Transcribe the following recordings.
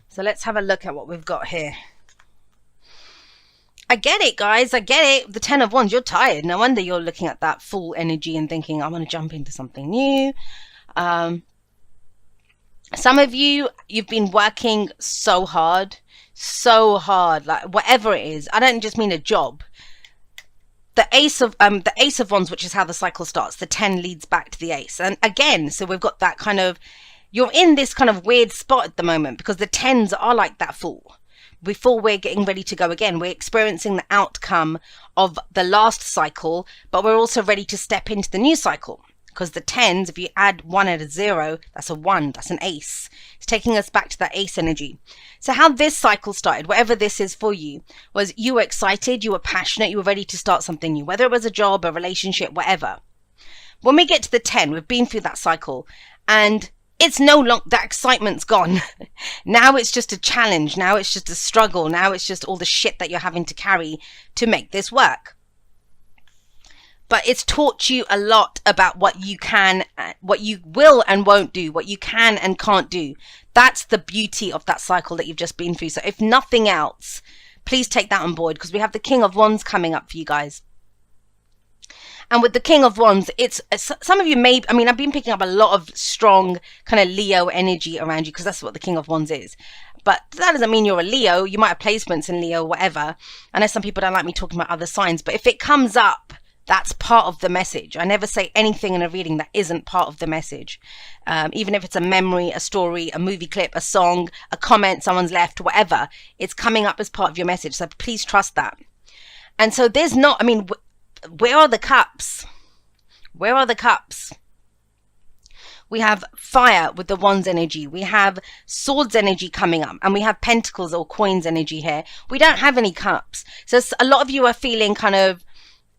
So let's have a look at what we've got here. I get it, guys. I get it. The 10 of Wands, you're tired. No wonder you're looking at that full energy and thinking, I want to jump into something new. Some of you, you've been working so hard, like whatever it is. I don't just mean a job. The Ace of Wands, which is how the cycle starts. The 10 leads back to the Ace. And again, so we've got that kind of, you're in this kind of weird spot at the moment because the 10s are like that fool. Before we're getting ready to go again, we're experiencing the outcome of the last cycle, but we're also ready to step into the new cycle. Because the 10s, if you add 1 at a 0, that's a 1, that's an ace. It's taking us back to that ace energy. So how this cycle started, whatever this is for you, was you were excited, you were passionate, you were ready to start something new, whether it was a job, a relationship, whatever. When we get to the 10, we've been through that cycle, and it's no longer, that excitement's gone. Now it's just a challenge. Now it's just a struggle. Now it's just all the shit that you're having to carry to make this work. But it's taught you a lot about what you can, what you will and won't do, what you can and can't do. That's the beauty of that cycle that you've just been through. So if nothing else, please take that on board, because we have the King of Wands coming up for you guys. And with the King of Wands, it's, some of you may, I mean, I've been picking up a lot of strong kind of Leo energy around you, because that's what the King of Wands is. But that doesn't mean you're a Leo. You might have placements in Leo, whatever. I know some people don't like me talking about other signs, but if it comes up, that's part of the message. I never say anything in a reading that isn't part of the message. Even if it's a memory, a story, a movie clip, a song, a comment someone's left, whatever, it's coming up as part of your message. So please trust that. And so there's not, I mean, where are the cups? Where are the cups? We have fire with the Wands energy. We have swords energy coming up, and we have pentacles or coins energy here. We don't have any cups. So a lot of you are feeling kind of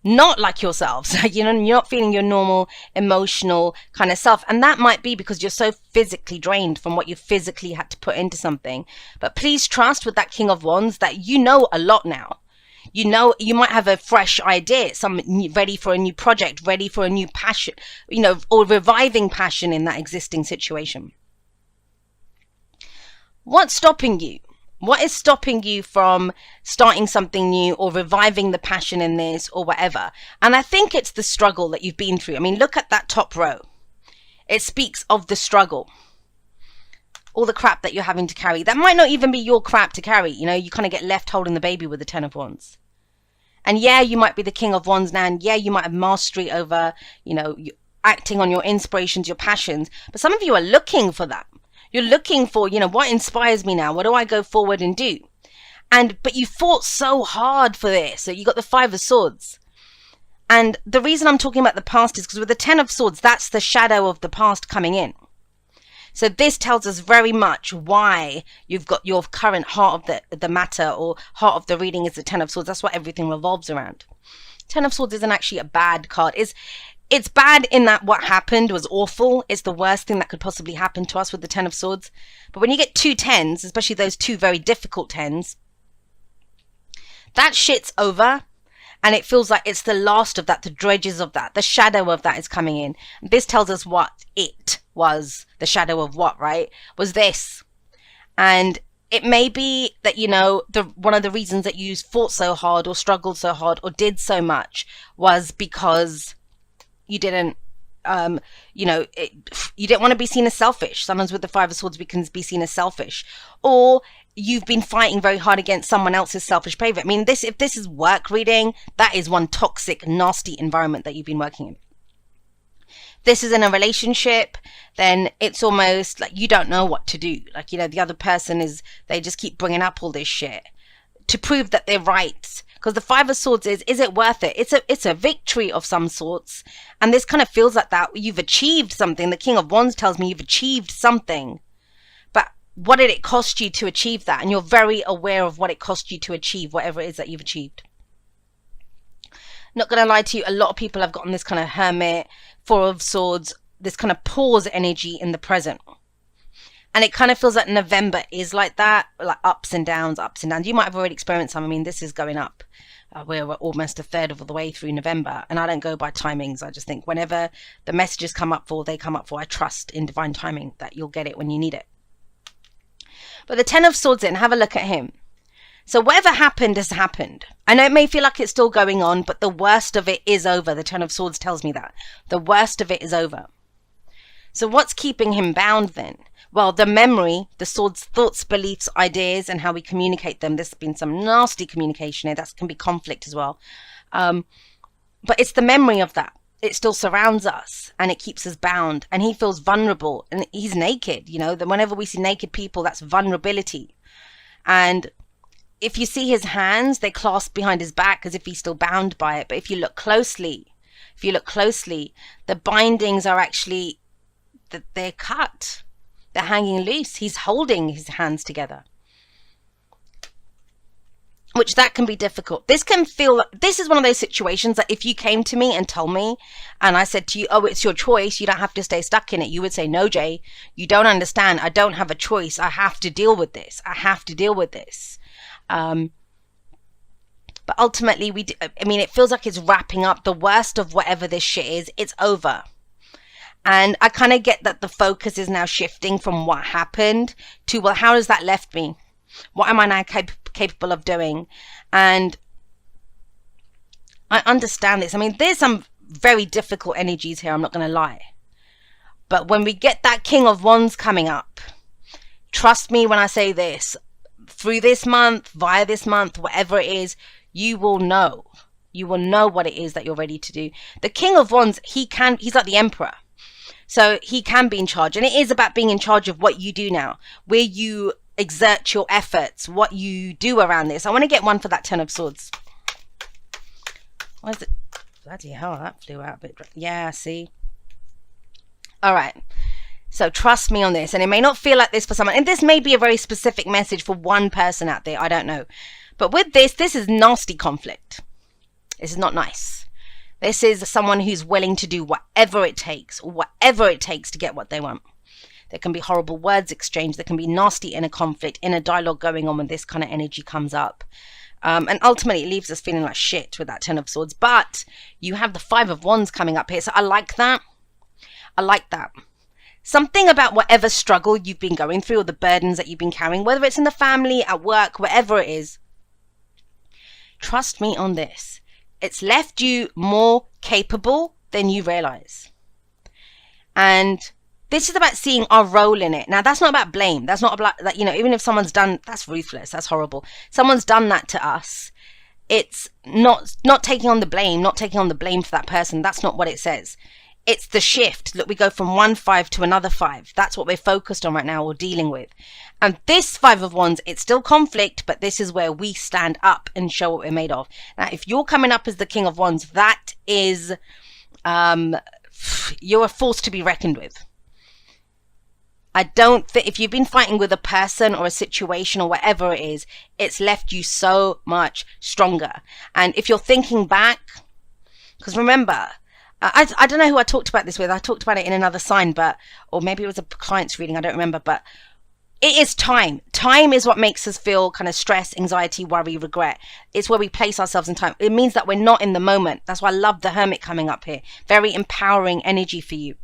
not like yourselves. You know, you're not feeling your normal emotional kind of self. And that might be because you're so physically drained from what you physically had to put into something. But please trust with that King of Wands that you know a lot now. You know, you might have a fresh idea, ready for a new project, ready for a new passion, you know, or reviving passion in that existing situation. What's stopping you? What is stopping you from starting something new or reviving the passion in this or whatever? And I think it's the struggle that you've been through. I mean, look at that top row. It speaks of the struggle. All the crap that you're having to carry. That might not even be your crap to carry. You know, you kind of get left holding the baby with the 10 of Wands. And yeah, you might be the King of Wands now. And yeah, you might have mastery over, you know, acting on your inspirations, your passions. But some of you are looking for that. You're looking for, you know, what inspires me now? What do I go forward and do? But you fought so hard for this. So you got the 5 of Swords. And the reason I'm talking about the past is because with the 10 of Swords, that's the shadow of the past coming in. So this tells us very much why you've got your current heart of the matter, or heart of the reading is the 10 of Swords. That's what everything revolves around. 10 of Swords isn't actually a bad card. It's bad in that what happened was awful. It's the worst thing that could possibly happen to us with the 10 of Swords. But when you get 2 10s, especially those 2 very difficult 10s, that shit's over. And it feels like it's the last of that, the dredges of that, the shadow of that is coming in. This tells us what it was, the shadow of what, right? Was this. And it may be that, you know, one of the reasons that you fought so hard or struggled so hard or did so much was because you didn't, you know, you didn't want to be seen as selfish. Sometimes with the 5 of Swords, we can be seen as selfish. Or you've been fighting very hard against someone else's selfish behavior. I mean, if this is work reading, that is one toxic, nasty environment that you've been working in. This is in a relationship, then it's almost like you don't know what to do. Like, you know, the other person they just keep bringing up all this shit to prove that they're right. Because the 5 of Swords is it worth it? It's a victory of some sorts. And this kind of feels like that. You've achieved something. The King of Wands tells me you've achieved something. But what did it cost you to achieve that? And you're very aware of what it cost you to achieve whatever it is that you've achieved. Not going to lie to you, a lot of people have gotten this kind of Hermit, 4 of Swords, this kind of pause energy in the present. And it kind of feels like November is like that, like ups and downs, ups and downs. You might have already experienced some. I mean, this is going up. We're almost a third of the way through November. And I don't go by timings. I just think whenever the messages come up for, they come up for. I trust in divine timing that you'll get it when you need it. But the Ten of Swords in, have a look at him. So whatever happened has happened. I know it may feel like it's still going on, but the worst of it is over. The Ten of Swords tells me that. The worst of it is over. So what's keeping him bound then? Well, the memory, the Swords, thoughts, beliefs, ideas, and how we communicate them. There's been some nasty communication here. That can be conflict as well. But it's the memory of that. It still surrounds us and it keeps us bound. And he feels vulnerable and he's naked. You know, whenever we see naked people, that's vulnerability. And if you see his hands, they clasp behind his back as if he's still bound by it. But if you look closely, the bindings are actually, they're cut. They're hanging loose. He's holding his hands together. Which that can be difficult. This can feel, this is one of those situations that if you came to me and told me, and I said to you, oh, it's your choice, you don't have to stay stuck in it. You would say, no, Jay, you don't understand. I don't have a choice. I have to deal with this. I have to deal with this. But ultimately, it feels like it's wrapping up. The worst of whatever this shit is, it's over. And I kind of get that the focus is now shifting from what happened to, well, how has that left me? What am I now capable of doing? And I understand this. I mean, there's some very difficult energies here, I'm not going to lie. But when we get that King of Wands coming up, trust me when I say this, through this month, via this month, whatever it is, you will know. You will know what it is that you're ready to do. The King of Wands, he's like the Emperor. So he can be in charge. And it is about being in charge of what you do now, where you exert your efforts, what you do around this. I want to get one for that Ten of Swords. What is it? Bloody hell, that flew out a bit. Yeah, see? All right. So trust me on this. And it may not feel like this for someone. And this may be a very specific message for one person out there. I don't know. But with this is nasty conflict. This is not nice. This is someone who's willing to do whatever it takes to get what they want. There can be horrible words exchanged. There can be nasty inner conflict, inner dialogue going on when this kind of energy comes up. And ultimately, it leaves us feeling like shit with that Ten of Swords. But you have the Five of Wands coming up here. So I like that. I like that. Something about whatever struggle you've been going through or the burdens that you've been carrying, whether it's in the family, at work, wherever it is. Trust me on this. It's left you more capable than you realize. And this is about seeing our role in it. Now, that's not about blame. That's not about that, even if someone's done, that's ruthless. That's horrible. Someone's done that to us. It's not taking on the blame, not taking on the blame for that person. That's not what it says. It's the shift. Look, we go from one 5 to another 5. That's what we're focused on right now or dealing with. And this Five of Wands, it's still conflict, but this is where we stand up and show what we're made of. Now, if you're coming up as the King of Wands, that is, you're a force to be reckoned with. I don't think, if you've been fighting with a person or a situation or whatever it is, it's left you so much stronger. And if you're thinking back, because remember, I don't know who I talked about this with. I talked about it in another sign, or maybe it was a client's reading. I don't remember, but it is time. Time is what makes us feel kind of stress, anxiety, worry, regret. It's where we place ourselves in time. It means that we're not in the moment. That's why I love the Hermit coming up here. Very empowering energy for you.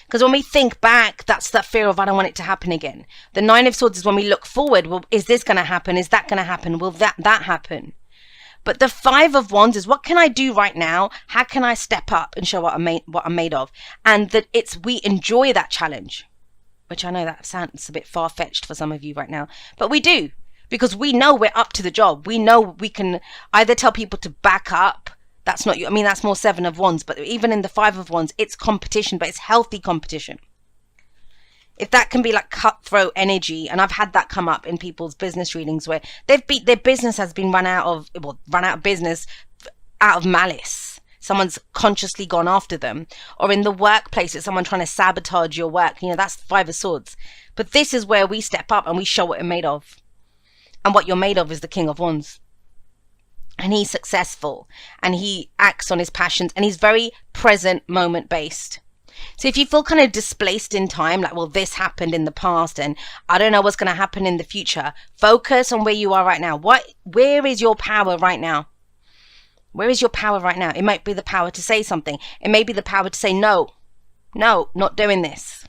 Because when we think back, that's that fear of, I don't want it to happen again. The Nine of Swords is when we look forward. Well, is this going to happen? Is that going to happen? Will that happen? But the Five of Wands is, what can I do right now? How can I step up and show what I'm made of? And that we enjoy that challenge, which I know that sounds a bit far-fetched for some of you right now, but we do, because we know we're up to the job. We know we can either tell people to back up. That's not you. I mean, that's more Seven of Wands, but even in the Five of Wands, it's competition, but it's healthy competition. If that can be like cutthroat energy, and I've had that come up in people's business readings where their business has been run out of business out of malice. Someone's consciously gone after them. Or in the workplace, it's someone trying to sabotage your work. That's the Five of Swords. But this is where we step up and we show what we're made of. And what you're made of is the King of Wands. And he's successful. And he acts on his passions. And he's very present moment based. So if you feel kind of displaced in time, like, well, this happened in the past and I don't know what's going to happen in the future, focus on where you are right now. Where is your power right now? Where is your power right now? It might be the power to say something. It may be the power to say, no, not doing this.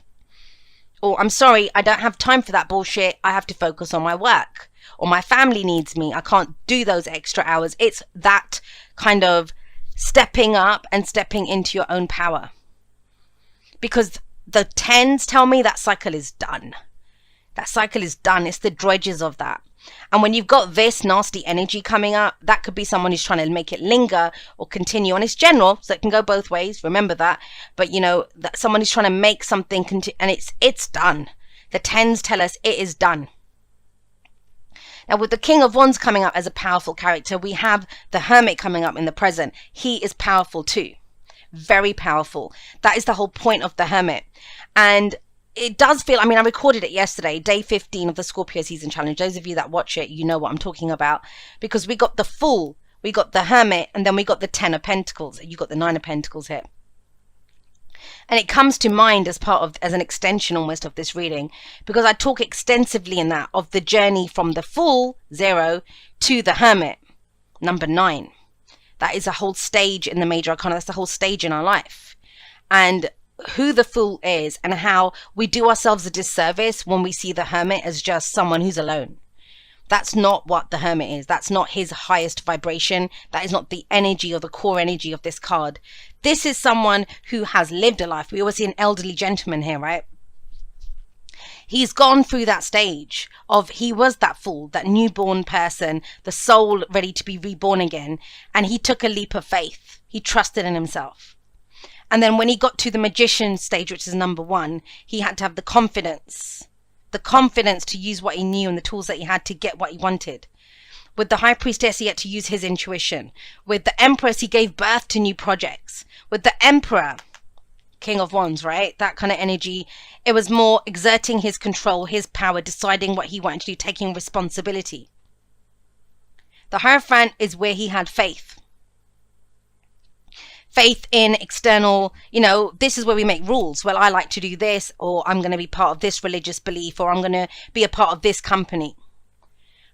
Or I'm sorry, I don't have time for that bullshit. I have to focus on my work. Or my family needs me. I can't do those extra hours. It's that kind of stepping up and stepping into your own power. Because the 10s tell me that cycle is done. That cycle is done. It's the dredges of that. And when you've got this nasty energy coming up, that could be someone who's trying to make it linger or continue. And it's general, so it can go both ways. Remember that. But you know, that someone who's trying to make something and it's done. The 10s tell us it is done. Now, with the King of Wands coming up as a powerful character, we have the Hermit coming up in the present. He is powerful too. Very powerful. That is the whole point of the Hermit. And it does feel, I mean, I recorded it yesterday, day 15 of the Scorpio season challenge. Those of you that watch it, you know what I'm talking about, because we got the Fool, we got the Hermit, and then we got the 10 of Pentacles. You got the 9 of Pentacles here. And it comes to mind as an extension almost of this reading, because I talk extensively in that of the journey from the Fool, 0, to the Hermit, number 9. That is a whole stage in the major arcana. That's the whole stage in our life. And who the Fool is and how we do ourselves a disservice when we see the Hermit as just someone who's alone. That's not what the Hermit is. That's not his highest vibration. That is not the energy or the core energy of this card. This is someone who has lived a life. We always see an elderly gentleman here, right? He's gone through that stage of, he was that Fool, that newborn person, the soul ready to be reborn again. And he took a leap of faith. He trusted in himself. And then when he got to the Magician stage, which is number 1, he had to have the confidence to use what he knew and the tools that he had to get what he wanted. With the High Priestess, he had to use his intuition. With the Empress, he gave birth to new projects. With the Emperor, King of Wands, right? That kind of energy. It was more exerting his control, his power, deciding what he wanted to do, taking responsibility. The Hierophant is where he had faith. Faith in external, you know, this is where we make rules. Well, I like to do this, or I'm going to be part of this religious belief, or I'm going to be a part of this company.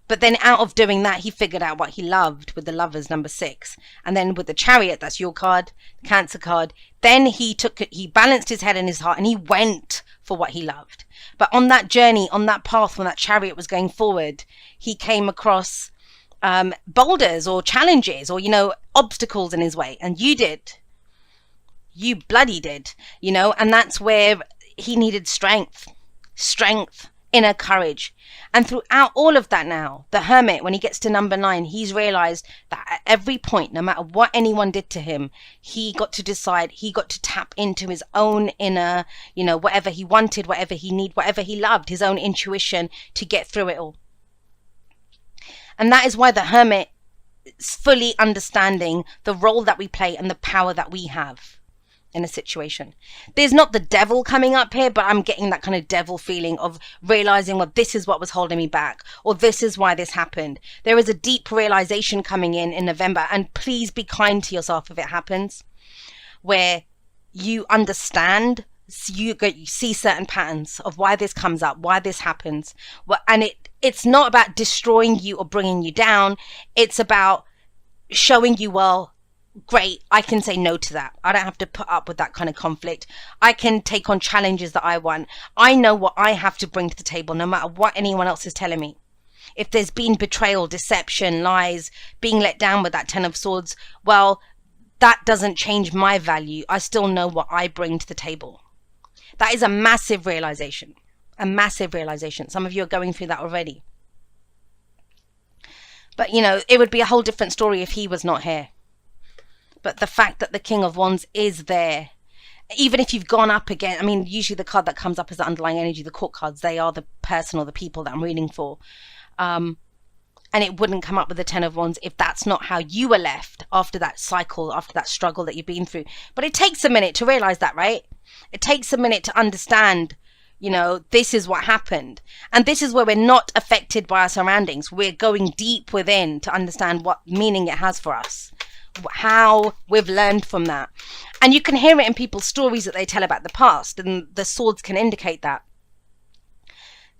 But then out of doing that, he figured out what he loved with the Lovers, number 6. And then with the Chariot, that's your card, the Cancer card. Then he balanced his head and his heart, and he went for what he loved. But on that journey, on that path, when that Chariot was going forward, he came across boulders or challenges or, you know, obstacles in his way. And you bloody did, you know, and that's where he needed strength, inner courage. And throughout all of that now, the Hermit, when he gets to number 9, he's realized that at every point, no matter what anyone did to him, he got to decide, he got to tap into his own inner, you know, whatever he wanted, whatever he needed, whatever he loved, his own intuition to get through it all. And that is why the Hermit is fully understanding the role that we play and the power that we have in a situation. There's not the devil coming up here, but I'm getting that kind of devil feeling of realizing, well, this is what was holding me back, or this is why this happened. There is a deep realization coming in November, and please be kind to yourself if it happens, where you understand, you see certain patterns of why this comes up, why this happens. And it's not about destroying you or bringing you down. It's about showing you, well, great, I can say no to that. I don't have to put up with that kind of conflict. I can take on challenges that I want. I know what I have to bring to the table, no matter what anyone else is telling me. If there's been betrayal, deception, lies, being let down with that 10 of Swords, well, that doesn't change my value. I still know what I bring to the table. That is a massive realization. A massive realization. Some of you are going through that already. But, you know, it would be a whole different story if he was not here. But the fact that the King of Wands is there, even if you've gone up again, I mean, usually the card that comes up is the underlying energy, the court cards, they are the person or the people that I'm reading for. And it wouldn't come up with the 10 of Wands if that's not how you were left after that cycle, after that struggle that you've been through. But it takes a minute to realize that, right? It takes a minute to understand, you know, this is what happened. And this is where we're not affected by our surroundings. We're going deep within to understand what meaning it has for us, how we've learned from that. And you can hear it in people's stories that they tell about the past, and the swords can indicate that.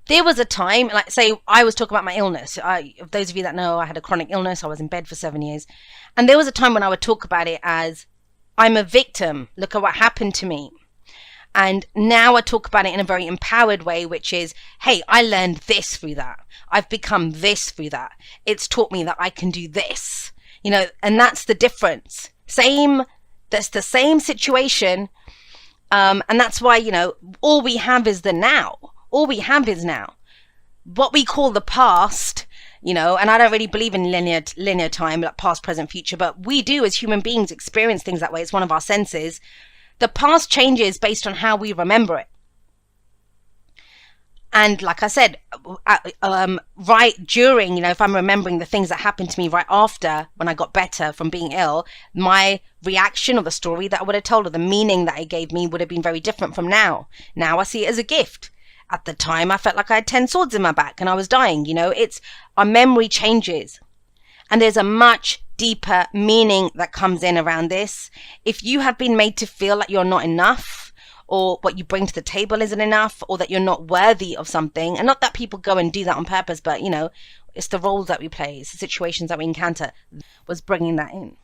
There was a time, like say I was talking about my illness. Those of you that know, I had a chronic illness. I was in bed for 7 years. And there was a time when I would talk about it as, I'm a victim. Look at what happened to me. And now I talk about it in a very empowered way, which is, hey, I learned this through that. I've become this through that. It's taught me that I can do this, you know, and that's the difference. That's the same situation. And that's why, you know, all we have is the now. All we have is now. What we call the past, you know, and I don't really believe in linear time, like past, present, future, but we do as human beings experience things that way. It's one of our senses. The past changes based on how we remember it. And like I said, right during, you know, if I'm remembering the things that happened to me right after when I got better from being ill, my reaction or the story that I would have told or the meaning that it gave me would have been very different from now. Now I see it as a gift. At the time, I felt like I had 10 swords in my back and I was dying. You know, it's our memory changes. And there's a much deeper meaning that comes in around this. If you have been made to feel like you're not enough, or what you bring to the table isn't enough, or that you're not worthy of something, and not that people go and do that on purpose, but, you know, it's the roles that we play, it's the situations that we encounter, was bringing that in.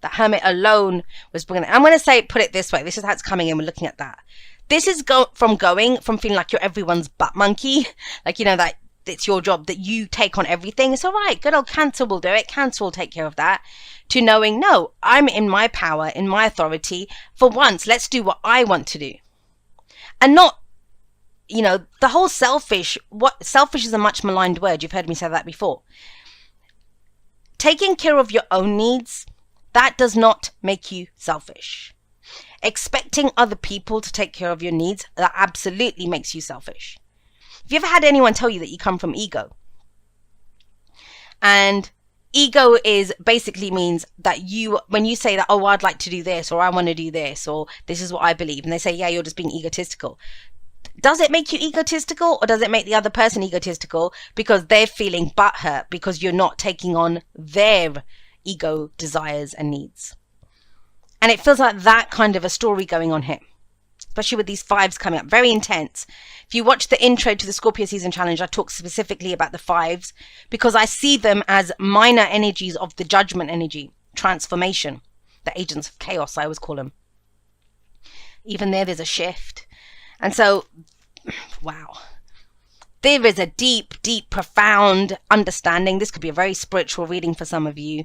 The hermit alone was bringing it. I'm going to put it this way. This is how it's coming in. We're looking at that. This is from feeling like you're everyone's butt monkey, like, you know, that it's your job, that you take on everything. It's all right. Good old Cancer will do it. Cancer will take care of that. To knowing, no, I'm in my power, in my authority. For once, let's do what I want to do. And not, you know, the whole selfish is a much maligned word. You've heard me say that before. Taking care of your own needs, that does not make you selfish. Expecting other people to take care of your needs, that absolutely makes you selfish. Have you ever had anyone tell you that you come from ego? And ego basically means that when you say that, oh, I'd like to do this, or I want to do this, or this is what I believe, and they say, yeah, you're just being egotistical. Does it make you egotistical, or does it make the other person egotistical because they're feeling butthurt because you're not taking on their ego desires and needs? And it feels like that kind of a story going on here, especially with these fives coming up, very intense. If you watch the intro to the Scorpio Season Challenge, I talk specifically about the fives because I see them as minor energies of the judgment energy, transformation, the agents of chaos, I always call them. Even there's a shift. And so, wow, there is a deep, deep, profound understanding. This could be a very spiritual reading for some of you,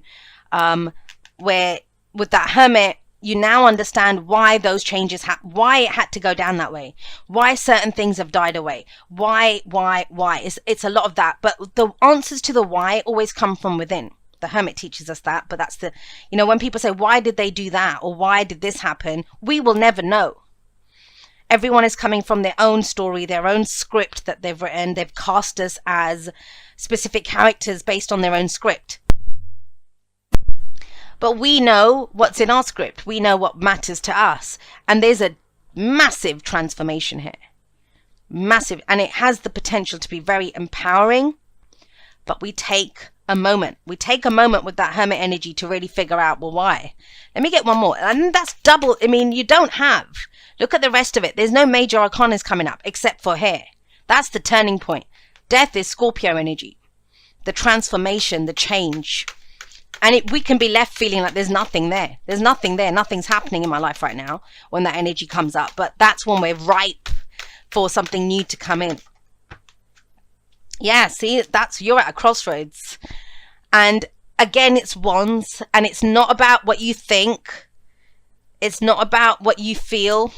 where with that hermit, you now understand why those changes, why it had to go down that way, why certain things have died away, why. It's a lot of that. But the answers to the why always come from within. The hermit teaches us that, but that's the, you know, when people say, why did they do that? Or why did this happen? We will never know. Everyone is coming from their own story, their own script that they've written. They've cast us as specific characters based on their own script. But we know what's in our script. We know what matters to us. And there's a massive transformation here. Massive. And it has the potential to be very empowering. But we take a moment. We take a moment with that hermit energy to really figure out, well, why? Let me get one more. And that's double. I mean, you don't have. Look at the rest of it. There's no major arcanas coming up except for here. That's the turning point. Death is Scorpio energy. The transformation, the change. And we can be left feeling like there's nothing there. There's nothing there. Nothing's happening in my life right now when that energy comes up. But that's when we're ripe for something new to come in. Yeah, see, you're at a crossroads. And again, it's wands. And it's not about what you think. It's not about what you feel.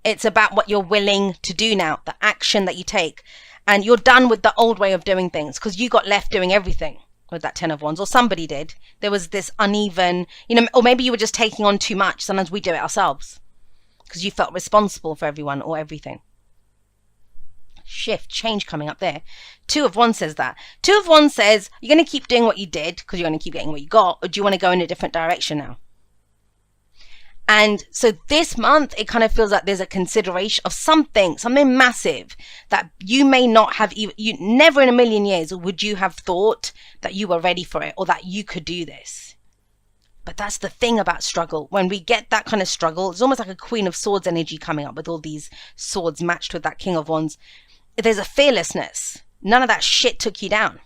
It's about what you're willing to do now. The action that you take. And you're done with the old way of doing things because you got left doing everything with that 10 of wands, or somebody did. There was this uneven, you know, or maybe you were just taking on too much. Sometimes we do it ourselves because you felt responsible for everyone or everything. Shift, change coming up there. 2 of wands says that. 2 of wands says you're going to keep doing what you did because you're going to keep getting what you got, or do you want to go in a different direction now? And so this month, it kind of feels like there's a consideration of something massive that you may not have, you never in a million years would you have thought that you were ready for it or that you could do this. But that's the thing about struggle. When we get that kind of struggle, it's almost like a Queen of Swords energy coming up with all these swords matched with that King of Wands. There's a fearlessness. None of that shit took you down.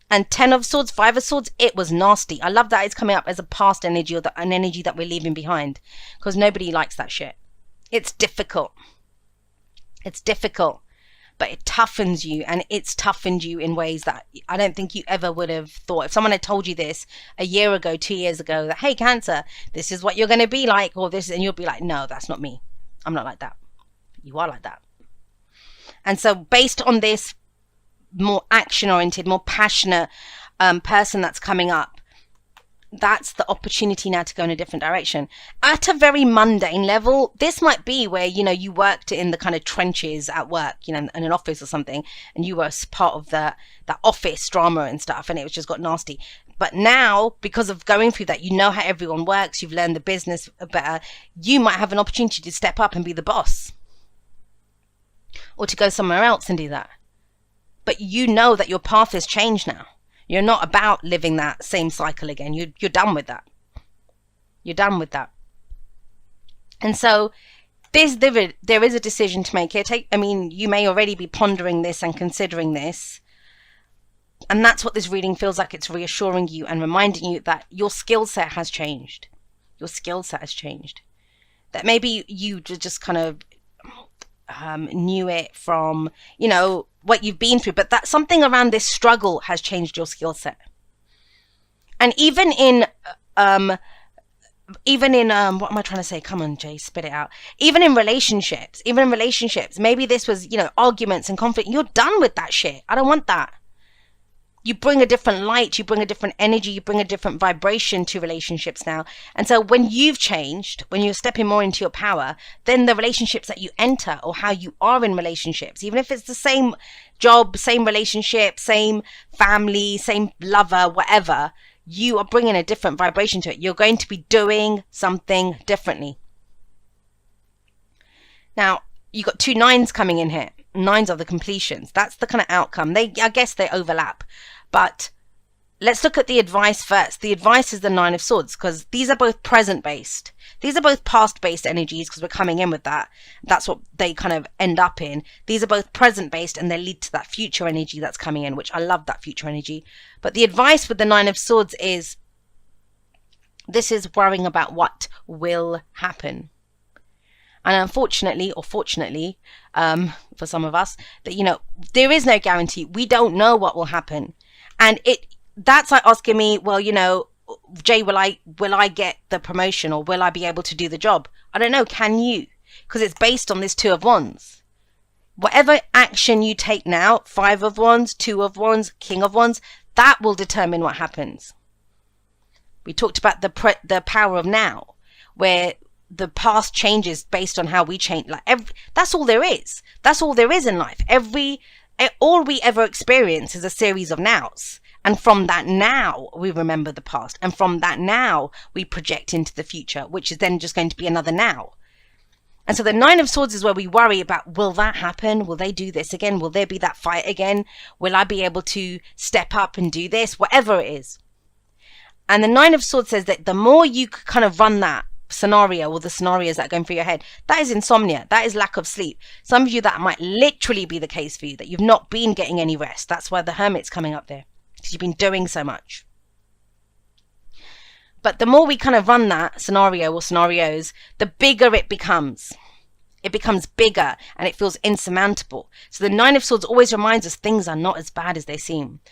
And 10 of Swords, 5 of Swords, it was nasty. I love that it's coming up as a past energy or an energy that we're leaving behind because nobody likes that shit. It's difficult. It's difficult, but it toughens you, and it's toughened you in ways that I don't think you ever would have thought. If someone had told you this a year ago, 2 years ago, that, hey, Cancer, this is what you're going to be like, or this, and you'll be like, no, that's not me. I'm not like that. You are like that. And so based on this more action-oriented, more passionate person that's coming up, that's the opportunity now to go in a different direction. At a very mundane level, this might be where, you know, you worked in the kind of trenches at work, you know, in an office or something, and you were part of that office drama and stuff, and it was just got nasty. But now, because of going through that, you know how everyone works, you've learned the business better, you might have an opportunity to step up and be the boss, or to go somewhere else and do that. But you know that your path has changed now. You're not about living that same cycle again. You're done with that. You're done with that. And so there is a decision to make here. I mean, you may already be pondering this and considering this. And that's what this reading feels like. It's reassuring you and reminding you that your skill set has changed. Your skill set has changed. That maybe you just kind of knew it from, you know, what you've been through, but that something around this struggle has changed your skill set. And even in what am I trying to say? Come on, Jay, spit it out. Even in relationships, maybe this was, you know, arguments and conflict. You're done with that shit. I don't want that. You bring a different light, you bring a different energy, you bring a different vibration to relationships now. And so when you've changed, when you're stepping more into your power, then the relationships that you enter, or how you are in relationships, even if it's the same job, same relationship, same family, same lover, whatever, you are bringing a different vibration to it. You're going to be doing something differently. Now, you got 2 9s coming in here. 9s are the completions. That's the kind of outcome. I guess they overlap. But let's look at the advice first. The advice is the 9 of Swords, because these are both present based. These are both past based energies, because we're coming in with that. That's what they kind of end up in. These are both present based, and they lead to that future energy that's coming in, which I love, that future energy. But the advice with the 9 of Swords is, this is worrying about what will happen. And unfortunately, or fortunately, for some of us, that, you know, there is no guarantee. We don't know what will happen. And that's like asking me, well, you know, Jay, will I get the promotion, or will I be able to do the job? I don't know. Can you? Because it's based on this 2 of Wands. Whatever action you take now, 5 of Wands, 2 of Wands, King of Wands, that will determine what happens. We talked about the power of now, where the past changes based on how we change. Like that's all there is. That's all there is in life. All we ever experience is a series of nows. And from that now, we remember the past. And from that now, we project into the future, which is then just going to be another now. And so the 9 of Swords is where we worry about, will that happen? Will they do this again? Will there be that fight again? Will I be able to step up and do this? Whatever it is. And the 9 of Swords says that the more you kind of run that scenario, or the scenarios that are going through your head, that is insomnia, that is lack of sleep. Some of you, that might literally be the case for you, that you've not been getting any rest. That's why the Hermit's coming up there, because you've been doing so much. But the more we kind of run that scenario or scenarios, the bigger it becomes. It becomes bigger, and it feels insurmountable. So the 9 of Swords always reminds us things are not as bad as they seem.